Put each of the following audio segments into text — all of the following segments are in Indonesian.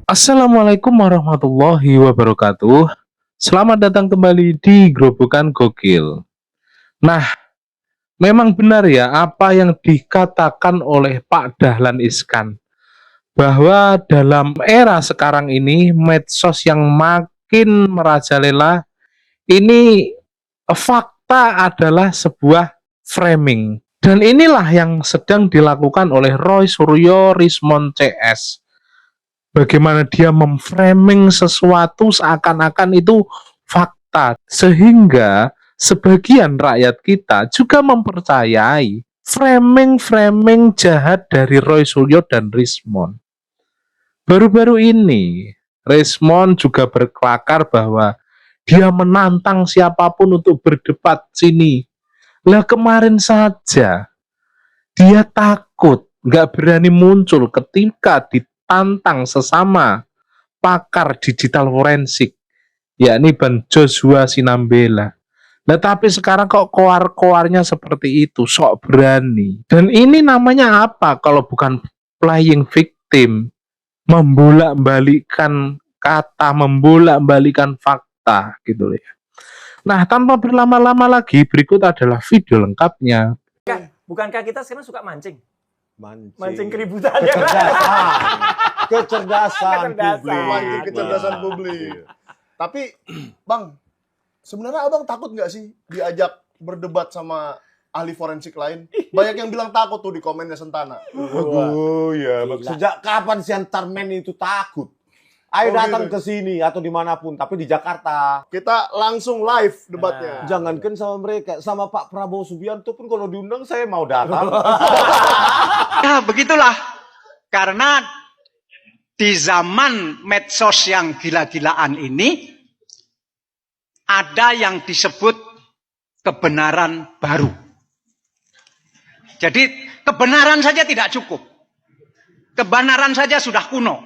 Assalamualaikum warahmatullahi wabarakatuh. Selamat datang kembali di Grobogan Gokil. Nah, memang benar ya apa yang dikatakan oleh Pak Dahlan Iskan bahwa dalam era sekarang ini medsos yang makin merajalela ini fakta adalah sebuah framing. Dan inilah yang sedang dilakukan oleh Roy Suryo Rismon CS. Bagaimana dia memframing sesuatu seakan-akan itu fakta, sehingga sebagian rakyat kita juga mempercayai framing-framing jahat dari Roy Suryo dan Rismon. Baru-baru ini Rismon juga berkelakar bahwa dia menantang siapapun untuk berdebat sini. Lah kemarin saja dia takut, nggak berani muncul ketika ditantang sesama pakar digital forensik, yakni Bang Joshua Sinambela. Nah tapi sekarang kok koar-koarnya seperti itu, sok berani. Dan ini namanya apa kalau bukan playing victim, membolak-balikan kata, membolak-balikan fakta gitu ya. Nah tanpa berlama-lama lagi, berikut adalah video lengkapnya. Bukankah kita sekarang suka mancing Mancing keributan ya? kecerdasan publik. Mancing kecerdasan publik. Tapi Bang, sebenarnya Abang takut nggak sih diajak berdebat sama ahli forensik lain? Banyak yang bilang takut tuh di komennya Sentana. Oh ya, sejak kapan si Antarmen itu takut? Ayo datang ke sini atau dimanapun, tapi di Jakarta. Kita langsung live debatnya. Jangankan sama mereka, sama Pak Prabowo Subianto pun kalau diundang saya mau datang. Ya, begitulah. Karena di zaman medsos yang gila-gilaan ini, ada yang disebut kebenaran baru. Jadi, kebenaran saja tidak cukup. Kebenaran saja sudah kuno.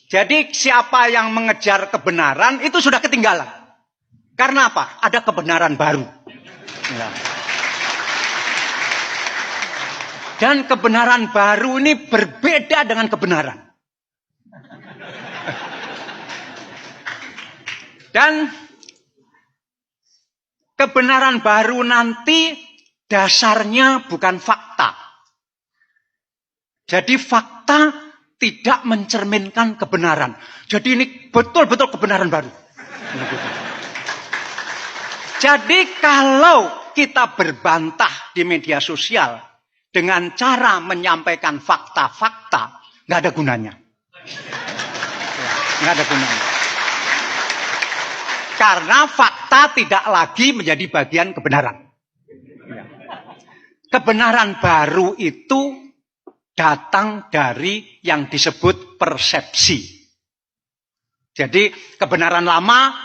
Jadi, siapa yang mengejar kebenaran, itu sudah ketinggalan. Karena apa? Ada kebenaran baru. Ya. Dan kebenaran baru ini berbeda dengan kebenaran. Dan kebenaran baru nanti dasarnya bukan fakta. Jadi fakta tidak mencerminkan kebenaran. Jadi ini betul-betul kebenaran baru. Jadi kalau kita berbantah di media sosial dengan cara menyampaikan fakta-fakta, nggak ada gunanya. Nggak ada gunanya. Karena fakta tidak lagi menjadi bagian kebenaran. Kebenaran baru itu datang dari yang disebut persepsi. Jadi kebenaran lama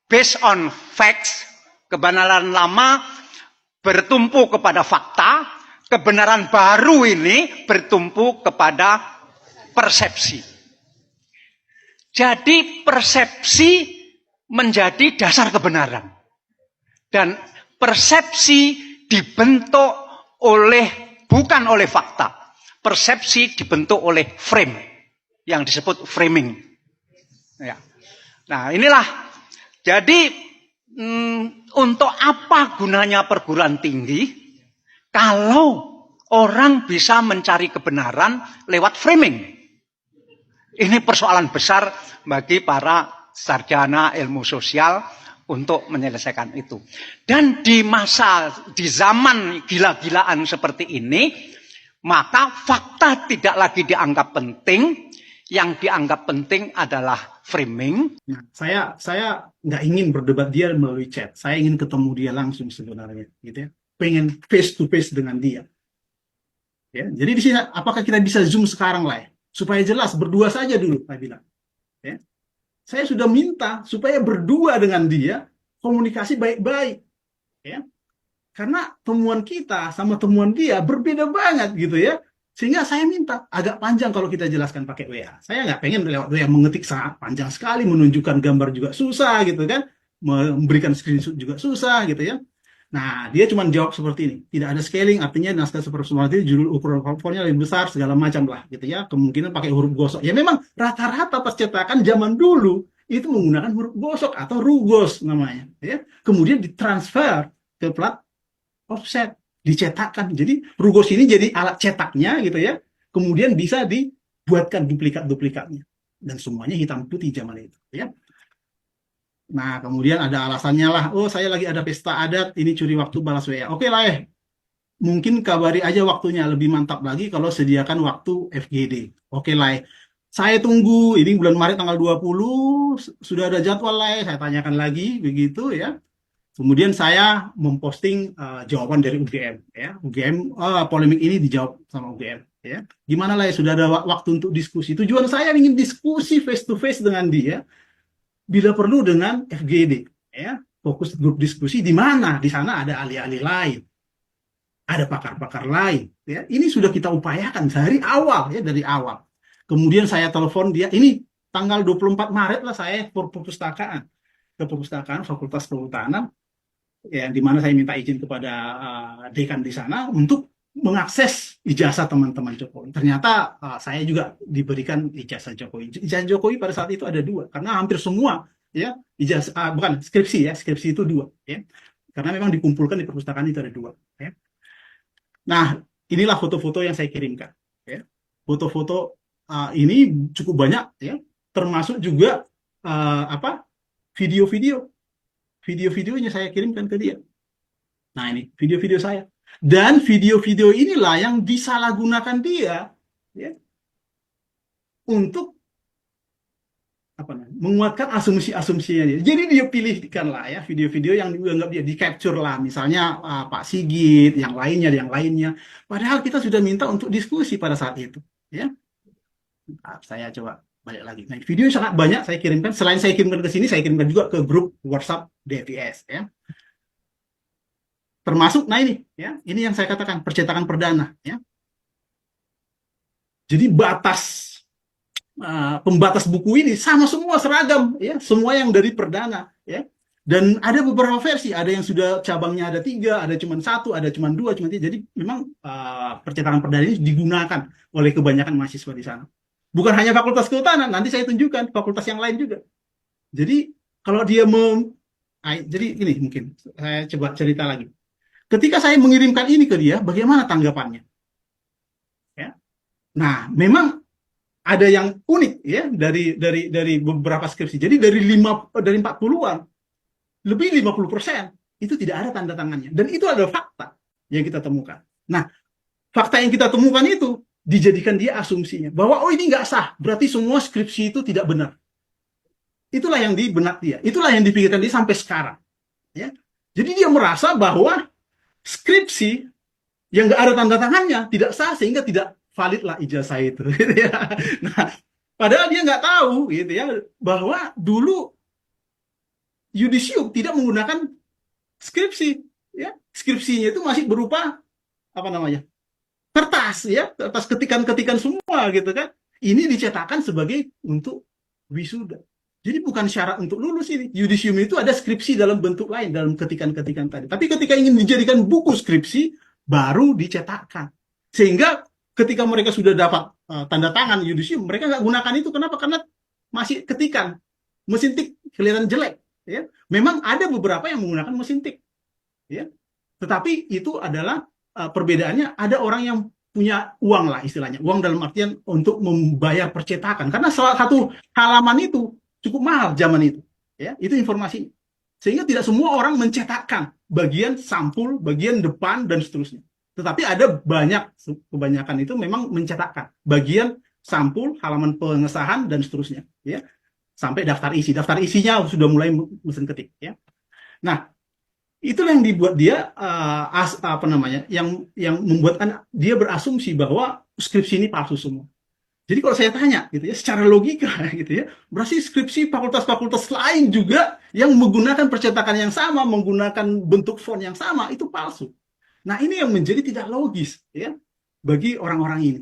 based on facts, kebenaran lama bertumpu kepada fakta, kebenaran baru ini bertumpu kepada persepsi. Jadi persepsi menjadi dasar kebenaran. Dan persepsi dibentuk bukan oleh fakta. Persepsi dibentuk oleh frame yang disebut framing. Ya. Nah inilah. Jadi untuk apa gunanya perguruan tinggi kalau orang bisa mencari kebenaran lewat framing? Ini persoalan besar bagi para sarjana ilmu sosial untuk menyelesaikan itu. Dan di zaman gila-gilaan seperti ini, maka fakta tidak lagi dianggap penting, yang dianggap penting adalah framing. Nah, saya nggak ingin berdebat dia melalui chat. Saya ingin ketemu dia langsung sebenarnya, gitu ya. Pengen face to face dengan dia. Ya, jadi di sini apakah kita bisa zoom sekarang lah ya? Supaya jelas berdua saja dulu, saya bilang. Ya. Saya sudah minta supaya berdua dengan dia komunikasi baik-baik. Ya. Karena temuan kita sama temuan dia berbeda banget gitu ya. Sehingga saya minta agak panjang kalau kita jelaskan pakai WA. Saya nggak pengen lewat WA mengetik sangat panjang sekali, menunjukkan gambar juga susah gitu kan. Memberikan screenshot juga susah gitu ya. Nah, dia cuma jawab seperti ini. Tidak ada scaling, artinya naskah seperti judul ukuran fontnya lebih besar, segala macam lah, gitu ya. Kemungkinan pakai huruf gosok. Ya memang rata-rata percetakan zaman dulu itu menggunakan huruf gosok atau rugos namanya. Ya. Kemudian ditransfer ke plat offset, dicetakkan. Jadi rugos ini jadi alat cetaknya, gitu ya. Kemudian bisa dibuatkan duplikat-duplikatnya. Dan semuanya hitam putih zaman itu. Ya. Nah, kemudian ada alasannya lah, oh saya lagi ada pesta adat, ini curi waktu balas WA. Oke lah mungkin kabari aja waktunya, lebih mantap lagi kalau sediakan waktu FGD. Oke lah saya tunggu, ini bulan Maret tanggal 20, sudah ada jadwal lah saya tanyakan lagi, begitu ya. Kemudian saya memposting jawaban dari UGM. Ya. UGM, polemik ini dijawab sama UGM. Ya. Gimana lah sudah ada waktu untuk diskusi. Tujuan saya ingin diskusi face to face dengan dia, bila perlu dengan FGD, ya, fokus grup diskusi di mana di sana ada ahli-ahli lain, ada pakar-pakar lain, ya. Ini sudah kita upayakan dari awal, ya, dari awal. Kemudian saya telepon dia, ini tanggal 24 Maret lah saya ke perpustakaan Fakultas Kehutanan, ya, di mana saya minta izin kepada dekan di sana untuk mengakses ijazah teman-teman Jokowi. Ternyata saya juga diberikan ijazah Jokowi. Ijazah Jokowi pada saat itu ada 2, karena hampir semua ya ijazah bukan skripsi ya, skripsi itu 2 ya. Karena memang dikumpulkan di perpustakaan itu ada 2 ya. Nah, inilah foto-foto yang saya kirimkan ya. Foto-foto ini cukup banyak ya, termasuk juga video-videonya saya kirimkan ke dia. Nah, ini video-video saya. Dan video-video inilah yang disalahgunakan dia ya, untuk menguatkan asumsi-asumsinya dia. Jadi dia pilihkan lah ya video-video yang dianggap dia di capture lah, misalnya Pak Sigit, yang lainnya. Padahal kita sudah minta untuk diskusi pada saat itu ya. Nah, saya coba balik lagi. Nah, video sangat banyak saya kirimkan. Selain saya kirimkan ke sini, saya kirimkan juga ke grup WhatsApp DFIS ya. Termasuk, nah ini yang saya katakan percetakan perdana ya. Jadi pembatas buku ini sama semua seragam ya, semua yang dari perdana ya. Dan ada beberapa versi, ada yang sudah cabangnya ada 3, ada cuma 1, ada cuma 2, cuma 3. Jadi memang percetakan perdana ini digunakan oleh kebanyakan mahasiswa di sana. Bukan hanya Fakultas Kehutanan, nanti saya tunjukkan fakultas yang lain juga. Jadi kalau dia jadi ini mungkin saya coba cerita lagi. Ketika saya mengirimkan ini ke dia, bagaimana tanggapannya? Ya. Nah, memang ada yang unik ya dari beberapa skripsi. Jadi dari 40-an, lebih 50% itu tidak ada tanda tangannya. Dan itu adalah fakta yang kita temukan. Nah, fakta yang kita temukan itu dijadikan dia asumsinya bahwa oh ini nggak sah, berarti semua skripsi itu tidak benar. Itulah yang di benak dia, itulah yang dipikirkan dia sampai sekarang. Ya. Jadi dia merasa bahwa skripsi yang nggak ada tanda tangannya tidak sah, sehingga tidak valid lah ijazah itu. Nah, padahal dia nggak tahu gitu ya, bahwa dulu yudisium tidak menggunakan skripsi ya. Skripsinya itu masih berupa kertas ya, kertas ketikan-ketikan semua gitu kan. Ini dicetakkan sebagai untuk wisuda. Jadi bukan syarat untuk lulus ini. Yudisium itu ada skripsi dalam bentuk lain, dalam ketikan-ketikan tadi. Tapi ketika ingin dijadikan buku skripsi, baru dicetakkan. Sehingga ketika mereka sudah dapat tanda tangan yudisium, mereka nggak gunakan itu. Kenapa? Karena masih ketikan. Mesin tik kelihatan jelek. Ya. Memang ada beberapa yang menggunakan mesin tik. Ya. Tetapi itu adalah perbedaannya, ada orang yang punya uang lah istilahnya. Uang dalam artian untuk membayar percetakan. Karena salah satu halaman itu cukup mahal zaman itu, ya itu informasi. Sehingga tidak semua orang mencetakkan bagian sampul, bagian depan dan seterusnya. Tetapi ada kebanyakan itu memang mencetakkan bagian sampul, halaman pengesahan dan seterusnya, ya sampai daftar isi. Daftar isinya sudah mulai mesin ketik, ya. Nah, itulah yang dibuat dia yang membuatkan dia berasumsi bahwa skripsi ini palsu semua. Jadi kalau saya tanya gitu ya, secara logika gitu ya, berarti skripsi fakultas-fakultas lain juga yang menggunakan percetakan yang sama, menggunakan bentuk font yang sama itu palsu. Nah, ini yang menjadi tidak logis ya bagi orang-orang ini.